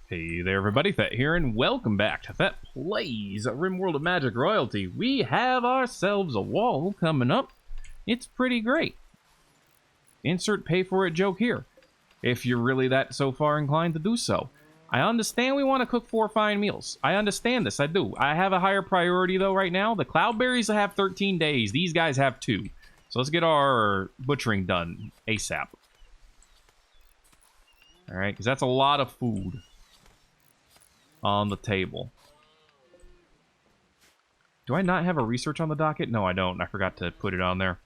Hey there everybody, Thet here, and welcome back to Thet Plays Rimworld of Magic Royalty. We have ourselves a wall coming up. It's pretty great. Insert pay for it joke here, if you're really that so far inclined to do so. I understand we want to cook 4 fine meals. I understand this, I do. I have a higher priority though right now. The cloudberries have 13 days. These guys have 2. So let's get our butchering done ASAP. Alright, because that's a lot of food on the table. Do I not have a research on the docket? No, I don't. I forgot to put it on there.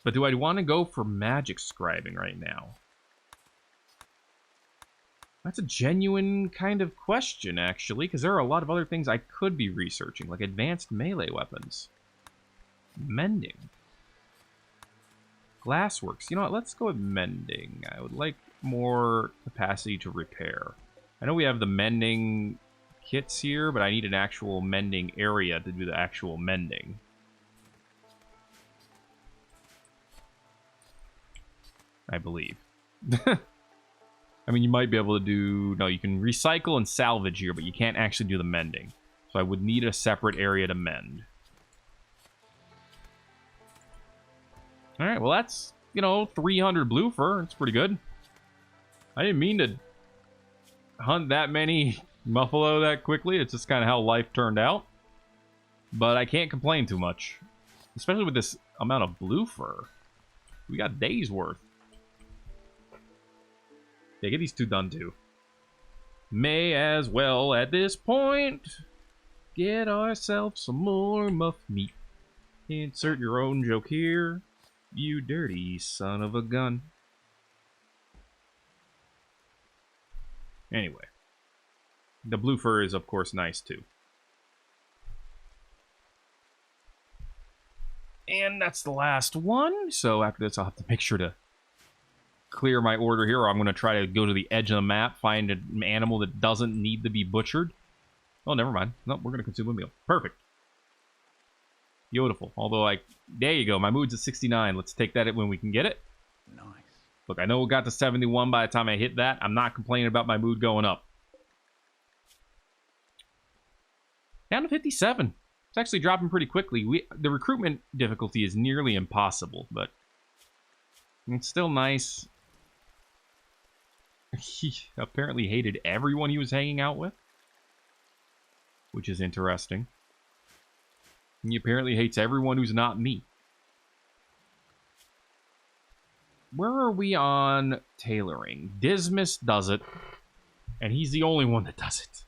But do I want to go for magic scribing right now? That's a genuine kind of question, actually, because there are a lot of other things I could be researching, like advanced melee weapons. Mending. Glassworks. You know what? Let's go with mending. I would like more capacity to repair. I know we have the mending kits here, but I need an actual mending area to do the actual mending. I believe. I mean, you might be able to do... No, you can recycle and salvage here, but you can't actually do the mending. So I would need a separate area to mend. Alright, well that's, you know, 300 blue fur. It's pretty good. I didn't mean to hunt that many buffalo that quickly. It's just kind of how life turned out. But I can't complain too much. Especially with this amount of blue fur. We got days worth. Yeah, get these 2 done too. May as well at this point get ourselves some more muff meat. Insert your own joke here, you dirty son of a gun. Anyway, the blue fur is, of course, nice, too. And that's the last one. So after this, I'll have to make sure to clear my order here, or I'm going to try to go to the edge of the map, find an animal that doesn't need to be butchered. Oh, never mind. No, we're going to consume a meal. Perfect. Beautiful. Although, there you go. My mood's at 69. Let's take that when we can get it. Nice. Look, I know it got to 71 by the time I hit that. I'm not complaining about my mood going up. Down to 57. It's actually dropping pretty quickly. The recruitment difficulty is nearly impossible, but it's still nice. He apparently hated everyone he was hanging out with, which is interesting. He apparently hates everyone who's not me. Where are we on tailoring? Dismas does it, and he's the only one that does it.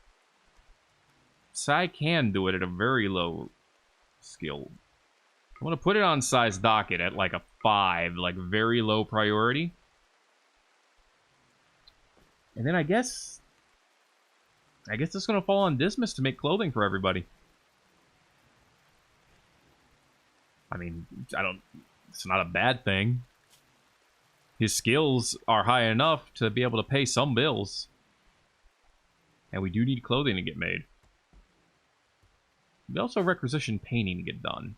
So I can do it at a very low skill. I'm going to put it on size docket at like a 5, like very low priority. And then I guess it's going to fall on Dismas to make clothing for everybody. I mean, it's not a bad thing. His skills are high enough to be able to pay some bills. And we do need clothing to get made. We also requisition painting to get done.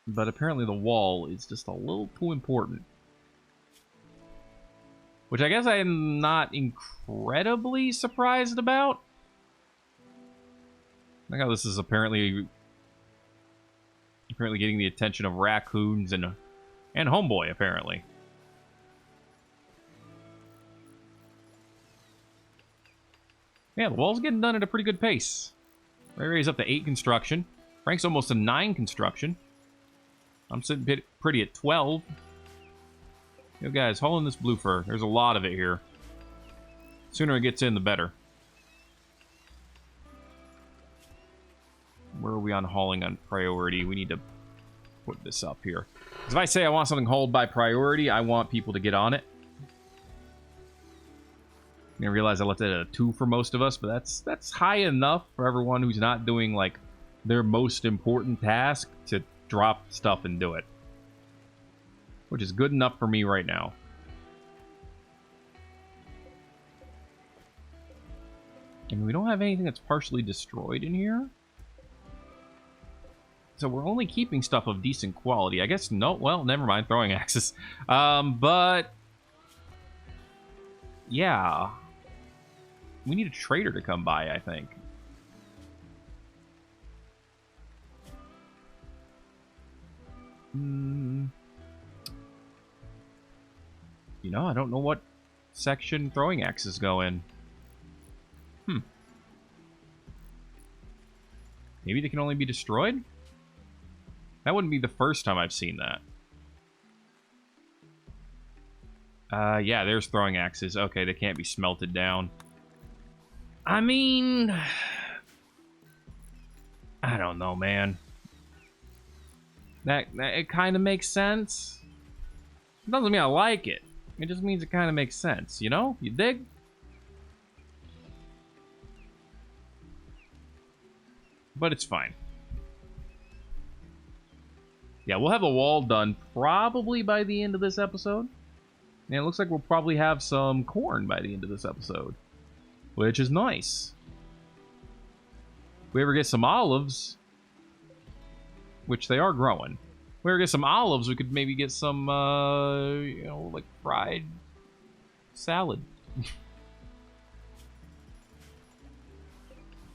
But apparently the wall is just a little too important. Which I guess I am not incredibly surprised about. I think how this is apparently getting the attention of raccoons and Homeboy, apparently. Yeah, the wall's getting done at a pretty good pace. Rary's up to 8 construction. Frank's almost to 9 construction. I'm sitting pretty at 12. Yo, guys, haul in this blue fur. There's a lot of it here. The sooner it gets in, the better. Where are we on hauling on priority? We need to put this up here. Because if I say I want something hauled by priority, I want people to get on it. I realize I left it at a 2 for most of us, but that's high enough for everyone who's not doing like their most important task to drop stuff and do it. Which is good enough for me right now. And we don't have anything that's partially destroyed in here. So we're only keeping stuff of decent quality. I guess, no, well, never mind, throwing axes. But Yeah. We need a trader to come by, I think. You know, I don't know what section throwing axes go in. Maybe they can only be destroyed? That wouldn't be the first time I've seen that. Yeah, there's throwing axes. Okay, they can't be smelted down. I mean... I don't know, man. That it kind of makes sense. It doesn't mean I like it. It just means it kind of makes sense, you know? You dig? But it's fine. Yeah, we'll have a wall done probably by the end of this episode. And it looks like we'll probably have some corn by the end of this episode, which is nice. If we ever get some olives, which they are growing. If we ever get some olives, we could maybe get some, you know, like fried salad.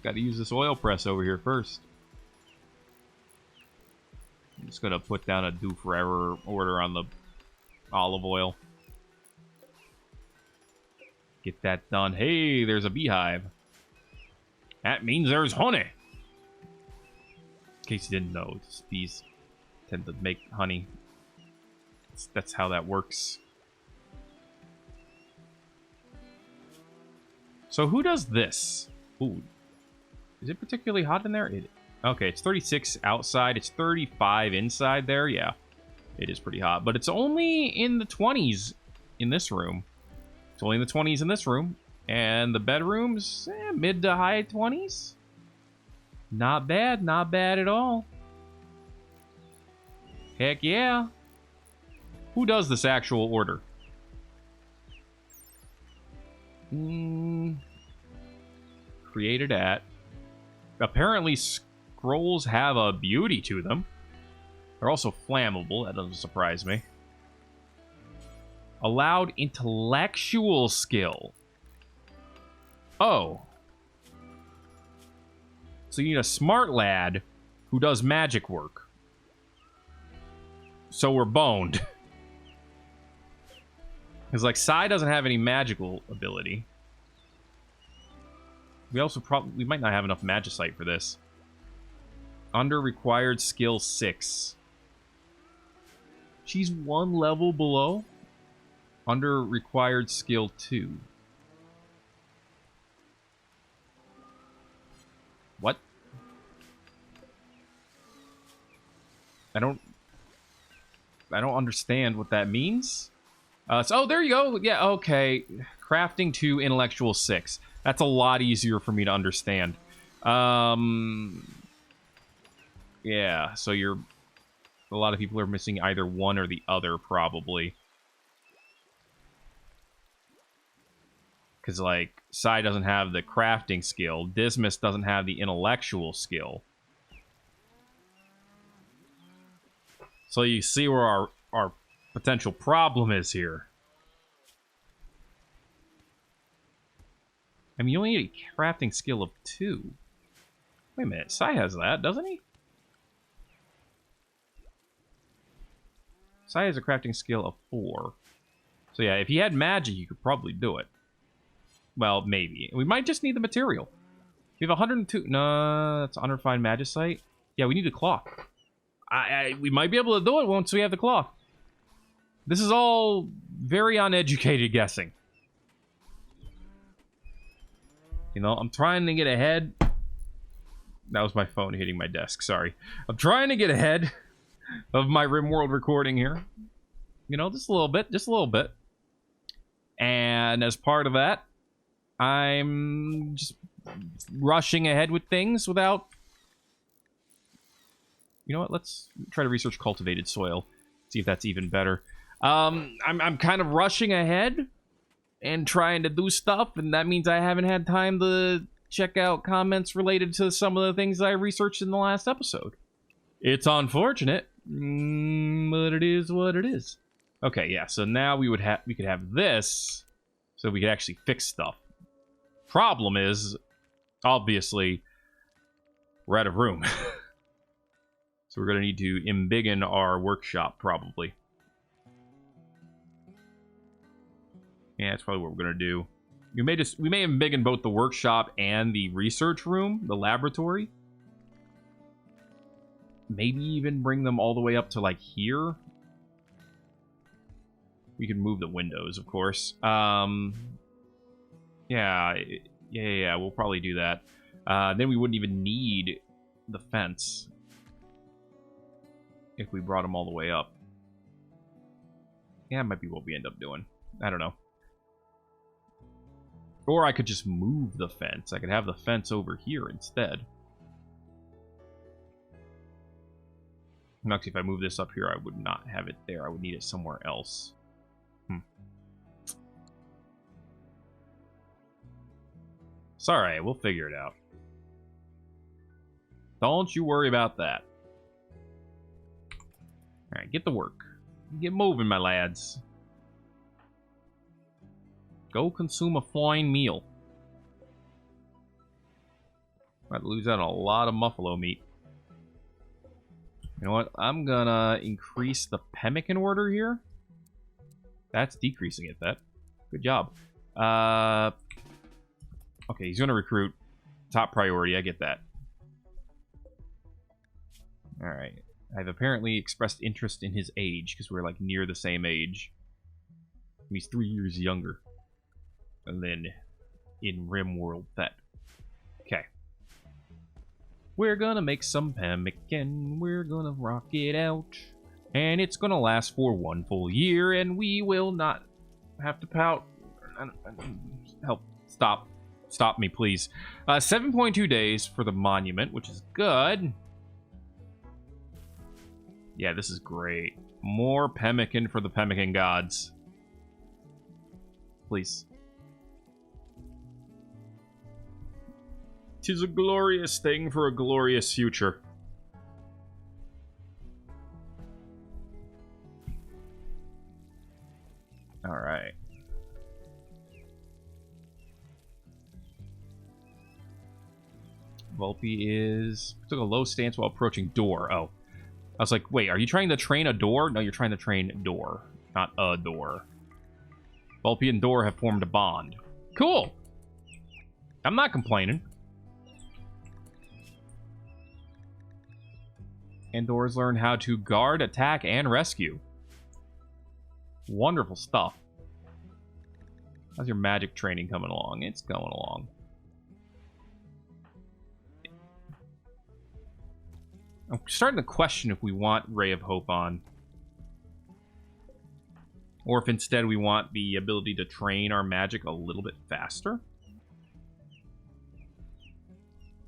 Got to use this oil press over here first. I'm just gonna put down a do forever order on the olive oil. Get that done. Hey, there's a beehive. That means there's honey. In case you didn't know, bees tend to make honey. That's how that works. So who does this? Ooh. Is it particularly hot in there? Okay, it's 36 outside. It's 35 inside there. Yeah, it is pretty hot. But it's only in the 20s in this room. It's only in the 20s in this room. And the bedrooms, mid to high 20s. Not bad. Not bad at all. Heck yeah. Who does this actual order? Created at. Apparently, scrolls have a beauty to them. They're also flammable. That doesn't surprise me. Allowed intellectual skill. Oh. So you need a smart lad who does magic work. So we're boned. Because, like, Sai doesn't have any magical ability. We also we might not have enough magicite for this. Under required skill 6. She's one level below. Under required skill 2. What? I don't understand what that means. Oh, there you go. Yeah, okay. Crafting 2, intellectual 6. That's a lot easier for me to understand. Yeah, so a lot of people are missing either one or the other, probably. Because, like, Sai doesn't have the crafting skill. Dismas doesn't have the intellectual skill. So you see where our potential problem is here. I mean, you only need a crafting skill of 2. Wait a minute, Sai has that, doesn't he? Sai has a crafting skill of 4. So yeah, if he had magic, you could probably do it. Well, maybe. We might just need the material. We have 102... No, that's 105 magicite. Yeah, we need a clock. We might be able to do it once we have the clock. This is all very uneducated guessing. You know, I'm trying to get ahead. That was my phone hitting my desk, sorry. I'm trying to get ahead of my Rimworld recording here. You know, just a little bit. And as part of that, I'm just rushing ahead with things without... You know what, let's try to research cultivated soil. See if that's even better. I'm kind of rushing ahead and trying to do stuff, and that means I haven't had time to check out comments related to some of the things I researched in the last episode. It's unfortunate, but it is what it is. Okay, yeah, so now we could have this so we could actually fix stuff. Problem is, obviously, we're out of room. So we're going to need to embiggen our workshop, probably. Yeah, that's probably what we're going to do. We may embiggen both the workshop and the research room, the laboratory. Maybe even bring them all the way up to, like, here. We can move the windows, of course. Yeah, we'll probably do that. Then we wouldn't even need the fence if we brought them all the way up. Yeah, it might be what we end up doing. I don't know. Or I could just move the fence. I could have the fence over here instead. Actually, if I move this up here, I would not have it there. I would need it somewhere else. It's alright, we'll figure it out. Don't you worry about that. Alright, get to work. Get moving, my lads. Go consume a fine meal. Might lose out on a lot of muffalo meat. You know what? I'm gonna increase the pemmican order here. That's decreasing it, Thet. Good job. Okay, he's gonna recruit. Top priority, I get that. Alright. I've apparently expressed interest in his age, because we're, like, near the same age. He's 3 years younger than in Rimworld Thet. Okay. We're gonna make some pemmican. We're gonna rock it out. And it's gonna last for 1 full year, and we will not have to pout. Help. Stop me, please. 7.2 days for the monument, which is good. Yeah, this is great. More pemmican for the pemmican gods. Please. 'Tis a glorious thing for a glorious future. Alright. Volpe took a low stance while approaching door. Oh. I was like, wait, are you trying to train a door? No, you're trying to train door, not a door. Volpe and Door have formed a bond. Cool! I'm not complaining. And Doors learn how to guard, attack, and rescue. Wonderful stuff. How's your magic training coming along? It's going along. I'm starting to question if we want Ray of Hope on. Or if instead we want the ability to train our magic a little bit faster.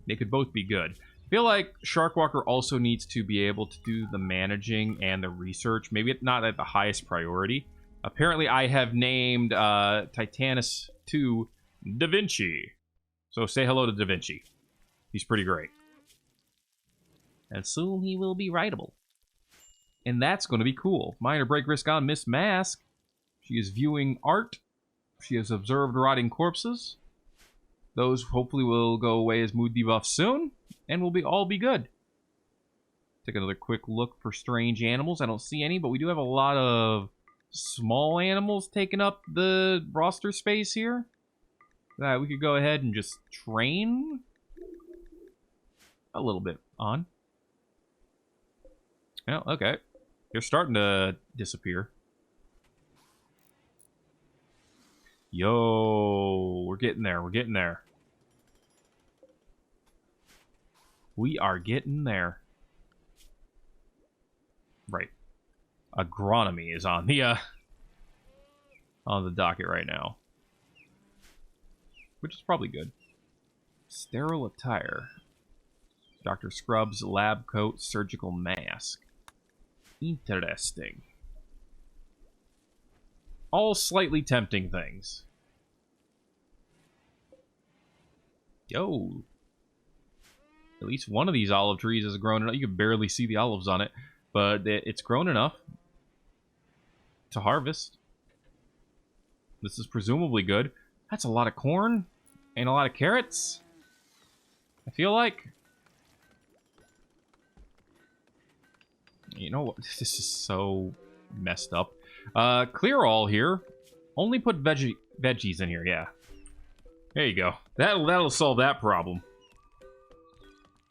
They could both be good. I feel like Sharkwalker also needs to be able to do the managing and the research. Maybe not at the highest priority. Apparently I have named Titanus 2 Da Vinci. So say hello to Da Vinci. He's pretty great. And soon he will be writable. And that's going to be cool. Minor break risk on Miss Mask. She is viewing art. She has observed rotting corpses. Those hopefully will go away as mood debuffs soon. And we'll all be good. Take another quick look for strange animals. I don't see any, but we do have a lot of small animals taking up the roster space here. We could go ahead and just train a little bit on. Well, okay. You're starting to disappear. Yo, we're getting there. We're getting there. We are getting there. Right. Agronomy is on the docket right now. Which is probably good. Sterile attire. Dr. Scrub's lab coat, surgical mask. Interesting. All slightly tempting things. Yo. At least one of these olive trees has grown enough. You can barely see the olives on it, but it's grown enough to harvest. This is presumably good. That's a lot of corn and a lot of carrots. I feel like. You know what? This is so messed up. Clear all here. Only put veggies in here, yeah. There you go. That'll solve that problem.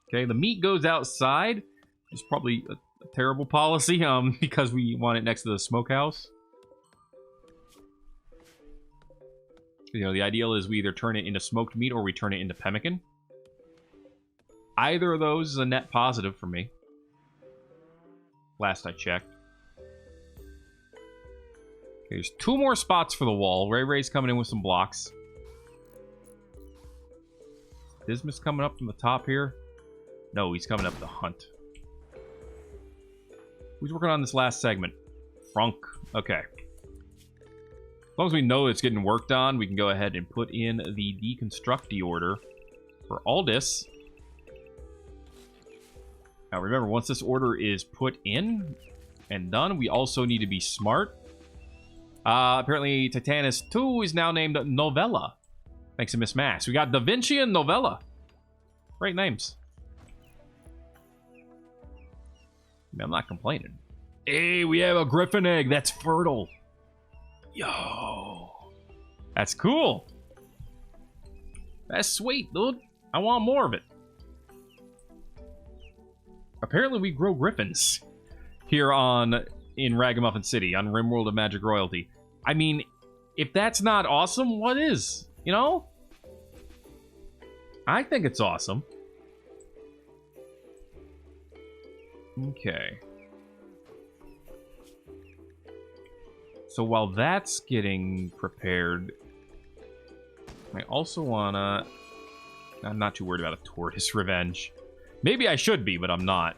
Okay, the meat goes outside. It's probably a terrible policy, because we want it next to the smokehouse. You know, the ideal is we either turn it into smoked meat or we turn it into pemmican. Either of those is a net positive for me. Last I checked. Okay, there's 2 more spots for the wall. Ray's coming in with some blocks. Dismas coming up from the top here. No, he's coming up to hunt. Who's working on this last segment? Frunk. Okay. As long as we know it's getting worked on, we can go ahead and put in the deconstructy order for Aldis. Now remember, once this order is put in and done, we also need to be smart. Apparently, Titanus 2 is now named Novella. Thanks to Miss Mass. We got Da Vinci and Novella. Great names. I mean, I'm not complaining. Hey, we have a griffin egg. That's fertile. Yo. That's cool. That's sweet, dude. I want more of it. Apparently we grow griffins here in Ragamuffin City, on Rimworld of Magic Royalty. I mean, if that's not awesome, what is? You know? I think it's awesome. Okay. So while that's getting prepared, I also wanna... I'm not too worried about a tortoise revenge. Maybe I should be, but I'm not.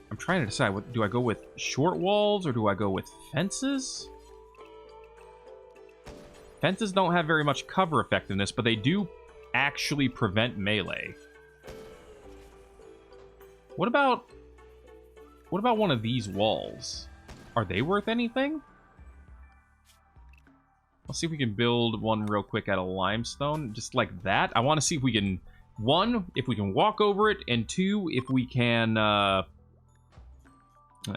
I'm trying to decide, what do I go with? Short walls or do I go with fences? Fences don't have very much cover effectiveness, but they do actually prevent melee. What about one of these walls? Are they worth anything? Let's see if we can build one real quick out of limestone, just like that. I want to see if we can, 1, if we can walk over it, and 2, if we can,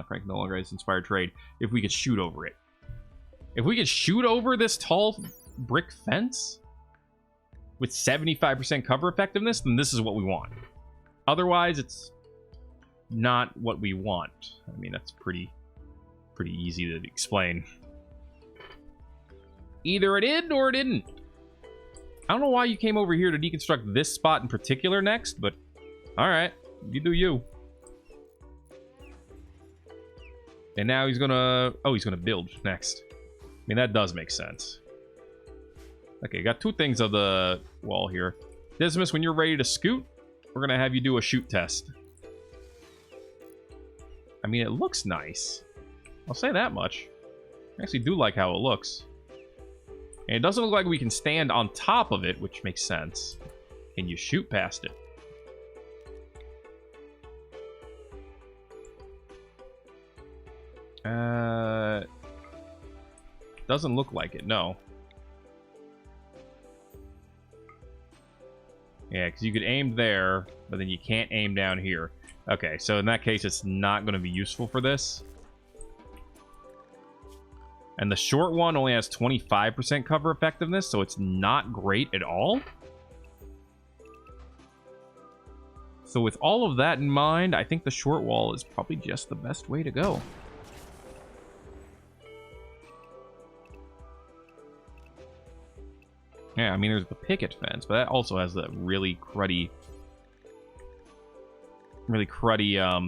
Frank no longer has inspired trade, if we could shoot over it. If we could shoot over this tall brick fence with 75% cover effectiveness, then this is what we want. Otherwise, it's not what we want. I mean, that's pretty easy to explain. Either it did or it didn't. I don't know why you came over here to deconstruct this spot in particular next, but alright, you do you. And now he's gonna... Oh, he's gonna build next. I mean, that does make sense. Okay, got 2 things of the wall here. Dismas, when you're ready to scoot, we're gonna have you do a shoot test. I mean, it looks nice. I'll say that much. I actually do like how it looks. And it doesn't look like we can stand on top of it, which makes sense. Can you shoot past it? Doesn't look like it, no. Yeah, because you could aim there, but then you can't aim down here. Okay, so in that case, it's not going to be useful for this. And the short one only has 25% cover effectiveness, so it's not great at all. So with all of that in mind, I think the short wall is probably just the best way to go. Yeah, I mean, there's the picket fence, but that also has the really cruddy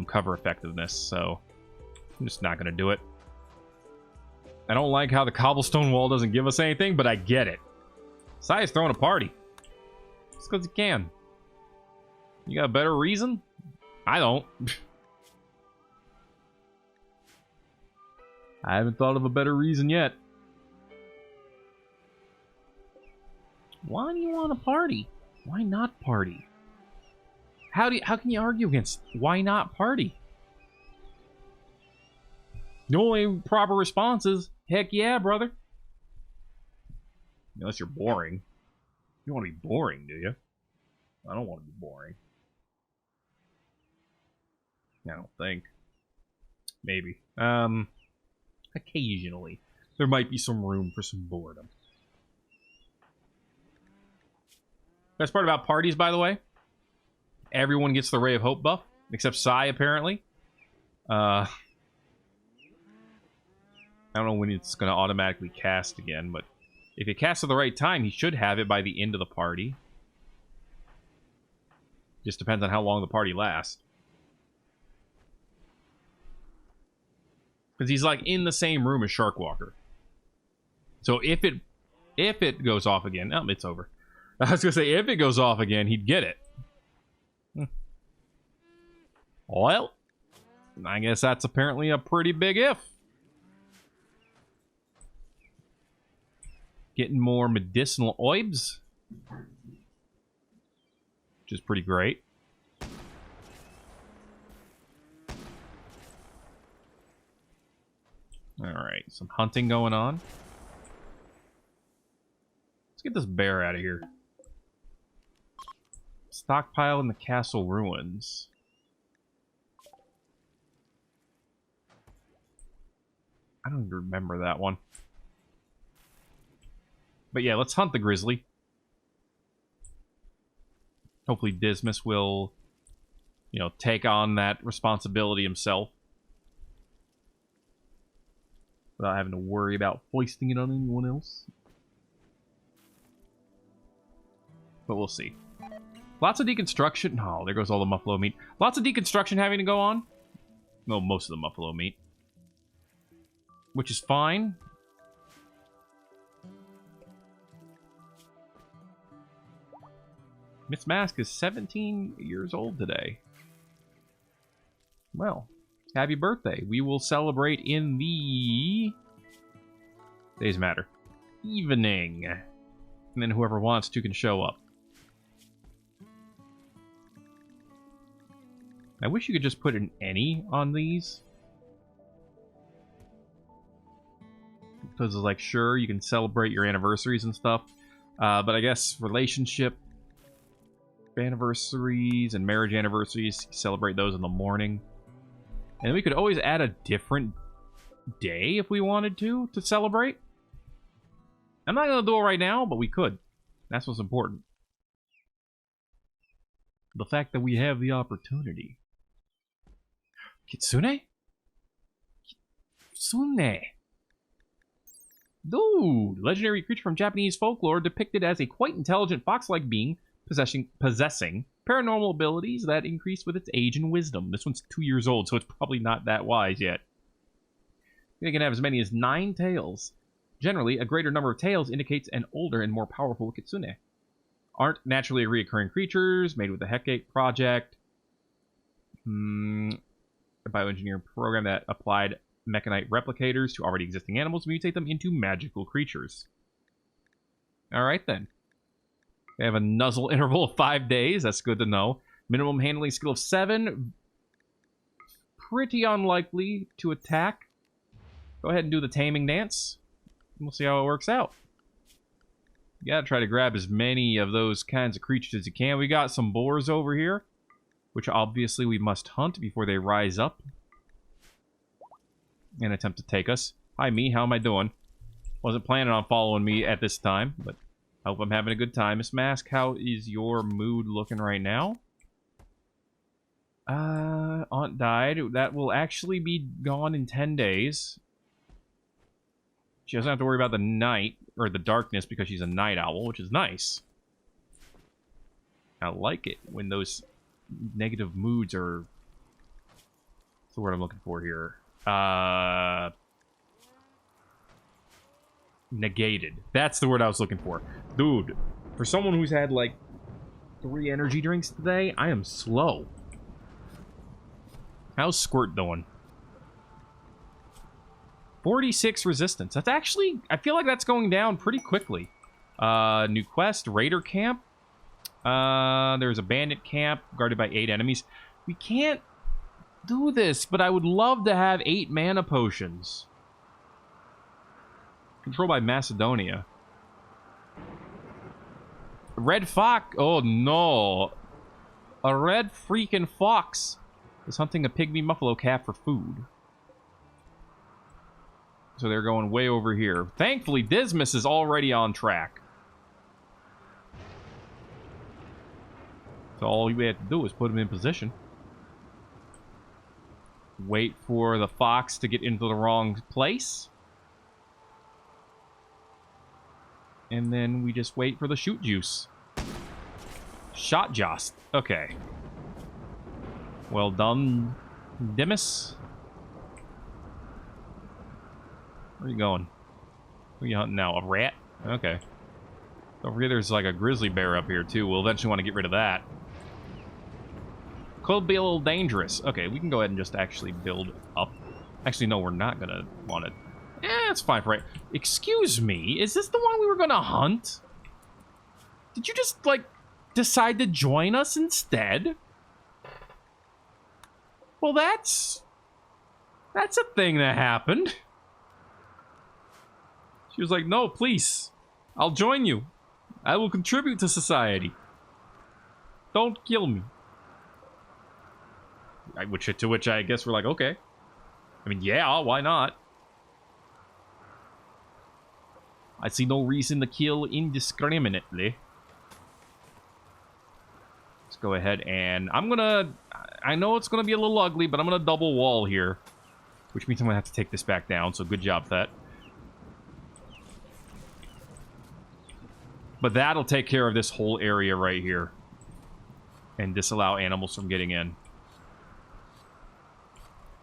cover effectiveness, so I'm just not going to do it. I don't like how the cobblestone wall doesn't give us anything, but I get it. Sai's throwing a party. Just because he can. You got a better reason? I don't. I haven't thought of a better reason yet. Why do you want to party? Why not party? How can you argue against why not party? The only proper response is, heck yeah, brother. Unless you're boring. You don't want to be boring, do you? I don't want to be boring. I don't think. Maybe. Occasionally. There might be some room for some boredom. Best part about parties, by the way, everyone gets the Ray of Hope buff, except Sai, apparently. I don't know when it's going to automatically cast again, but if it casts at the right time, he should have it by the end of the party. Just depends on how long the party lasts. Because he's like in the same room as Sharkwalker. So if it goes off again, oh, it's over. I was gonna say if it goes off again, he'd get it. Well, I guess that's apparently a pretty big if. Getting more medicinal oibs, which is pretty great. Alright, some hunting going on. Let's get this bear out of here. Stockpile in the castle ruins. I don't even remember that one. But yeah, let's hunt the grizzly. Hopefully Dismas will, you know, take on that responsibility himself. Without having to worry about foisting it on anyone else. But we'll see. Lots of deconstruction. Oh, there goes all the muffalo meat. Lots of deconstruction having to go on. Well, most of the muffalo meat. Which is fine. Miss Mask is 17 years old today. Well, happy birthday. We will celebrate in the... Days matter. Evening. And then whoever wants to can show up. I wish you could just put an any on these. Because it's like, sure, you can celebrate your anniversaries and stuff. But I guess relationship anniversaries and marriage anniversaries, celebrate those in the morning. And we could always add a different day if we wanted to celebrate. I'm not going to do it right now, but we could. That's what's important. The fact that we have the opportunity. Kitsune? Kitsune. Dude! Legendary creature from Japanese folklore depicted as a quite intelligent fox-like being possessing paranormal abilities that increase with its age and wisdom. This one's 2 years old, so it's probably not that wise yet. They can have as many as 9 tails. Generally, a greater number of tails indicates an older and more powerful Kitsune. Aren't naturally reoccurring creatures, made with the Hecate Project. A bioengineering program that applied mechanite replicators to already existing animals to mutate them into magical creatures. Alright then. They have a nuzzle interval of 5 days. That's good to know. Minimum handling skill of 7. Pretty unlikely to attack. Go ahead and do the taming dance. We'll see how it works out. You gotta try to grab as many of those kinds of creatures as you can. We got some boars over here, which obviously we must hunt before they rise up and attempt to take us. Hi, me. How am I doing? Wasn't planning on following me at this time, but I hope I'm having a good time. Miss Mask, how is your mood looking right now? Aunt died. That will actually be gone in 10 days. She doesn't have to worry about the night, or the darkness, because she's a night owl, which is nice. I like it when those negative moods are... What's the word I'm looking for here? Negated. That's the word I was looking for. Dude, for someone who's had, like, 3 energy drinks today, I am slow. How's Squirt doing? 46 resistance. That's actually... I feel like that's going down pretty quickly. New quest, Raider Camp. There's a bandit camp guarded by 8 enemies. We can't do this, but I would love to have 8 mana potions. Controlled by Macedonia. Red fox. Oh no. A red freaking fox is hunting a pygmy buffalo calf for food. So they're going way over here. Thankfully, Dismas is already on track. So all we have to do is put him in position. Wait for the fox to get into the wrong place. And then we just wait for the shoot juice. Shot joust. Okay. Well done, Dimas. Where are you going? Who are you hunting now? A rat? Okay. Over here, there's like a grizzly bear up here, too. We'll eventually want to get rid of that. Could be a little dangerous. Okay, we can go ahead and just actually build up. Actually, no, we're not going to want it. It's fine for right. Excuse me, is this the one we were going to hunt? Did you just, like, decide to join us instead? Well, that's a thing that happened. She was like, no, please. I'll join you. I will contribute to society. Don't kill me. To which I guess we're like, okay. I mean, yeah, why not? I see no reason to kill indiscriminately. Let's go ahead and... I know it's gonna be a little ugly, but I'm gonna double wall here. Which means I'm gonna have to take this back down, so good job, Thet. But that'll take care of this whole area right here. And disallow animals from getting in.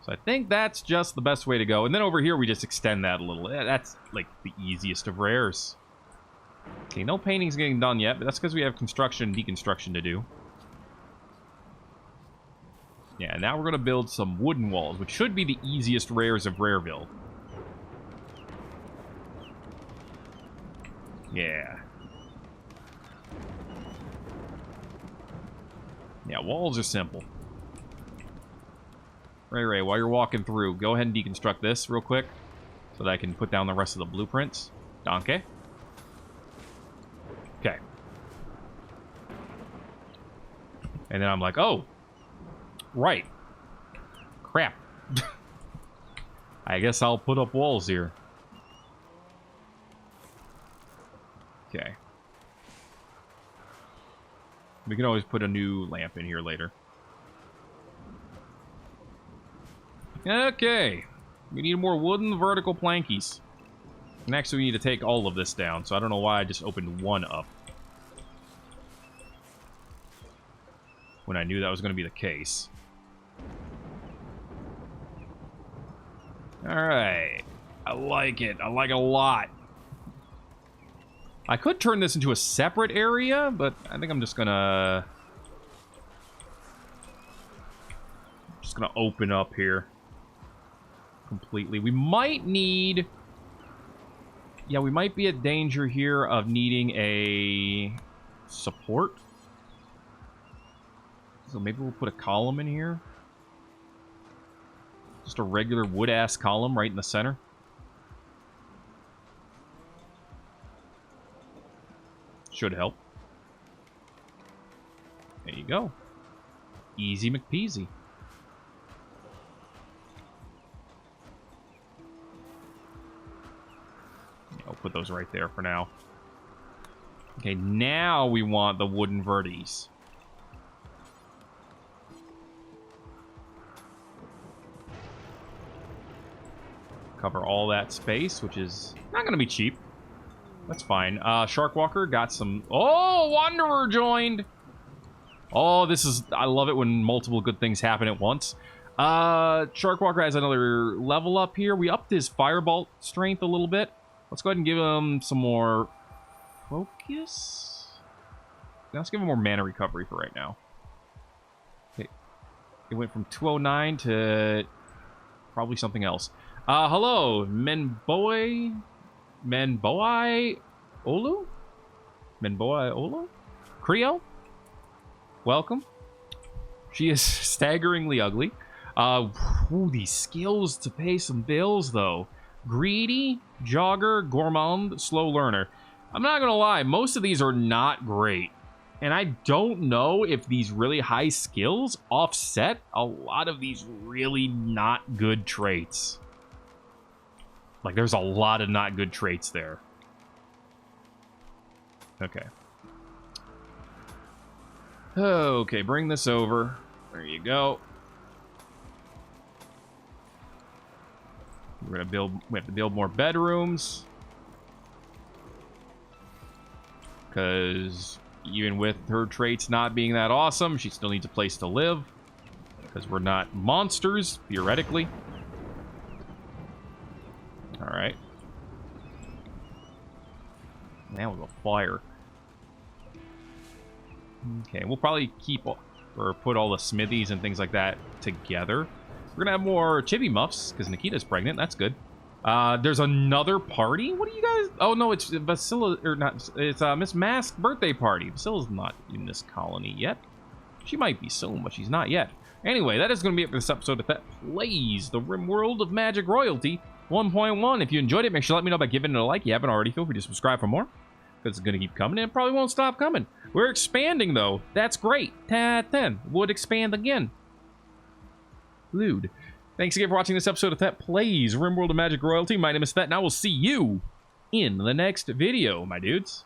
So I think that's just the best way to go. And then over here, we just extend that a little. That's, like, the easiest of rares. Okay, no painting's getting done yet, but that's because we have construction and deconstruction to do. Yeah, now we're going to build some wooden walls, which should be the easiest rares of Rareville. Yeah. Yeah, walls are simple. Ray, while you're walking through, go ahead and deconstruct this real quick so that I can put down the rest of the blueprints. Donkey. Okay. And then I'm like, oh, right. Crap. I guess I'll put up walls here. Okay. We can always put a new lamp in here later. Okay. We need more wooden vertical plankies. Next, we need to take all of this down, so I don't know why I just opened one up. When I knew that was going to be the case. Alright. I like it. I like it a lot. I could turn this into a separate area, but I think I'm just gonna... open up here. Completely. We might need... Yeah, we might be at danger here of needing a... support. So maybe we'll put a column in here. Just a regular wood-ass column right in the center. Should help. There you go. Easy McPeasy. I'll put those right there for now. Okay, now we want the wooden verties. Cover all that space, which is not going to be cheap. That's fine. Sharkwalker got some... Oh, Wanderer joined! Oh, this is... I love it when multiple good things happen at once. Sharkwalker has another level up here. We upped his Firebolt strength a little bit. Let's go ahead and give him some more... focus? Let's give him more mana recovery for right now. Okay. It went from 209 to... probably something else. Hello, Menboi Olu? Menboi Olu? Creo? Welcome. She is staggeringly ugly. These skills to pay some bills, though. Greedy, Jogger, Gourmand, Slow Learner. I'm not gonna lie, most of these are not great. And I don't know if these really high skills offset a lot of these really not good traits. Like, there's a lot of not good traits there. Okay. Okay, bring this over. There you go. We're gonna build. We have to build more bedrooms, because even with her traits not being that awesome, she still needs a place to live. Because we're not monsters, theoretically. All right. Now we'll go fire. Okay, we'll probably keep or put all the smithies and things like that together. We're gonna have more chibi muffs because Nikita's pregnant. That's good. There's another party. What are you guys? Oh no, it's Basila or not? It's Miss Mask's birthday party. Basila's not in this colony yet. She might be soon, but she's not yet. Anyway, that is going to be it for this episode of Thet Plays the Rimworld of Magic Royalty 1.1. If you enjoyed it, make sure to let me know by giving it a like. If you haven't already, feel free to subscribe for more, because it's going to keep coming, and it probably won't stop coming. We're expanding, though. That's great. Thet would expand again. Lude. Thanks again for watching this episode of Thet Plays Rimworld of Magic Royalty. My name is Thet, and I will see you in the next video, my dudes.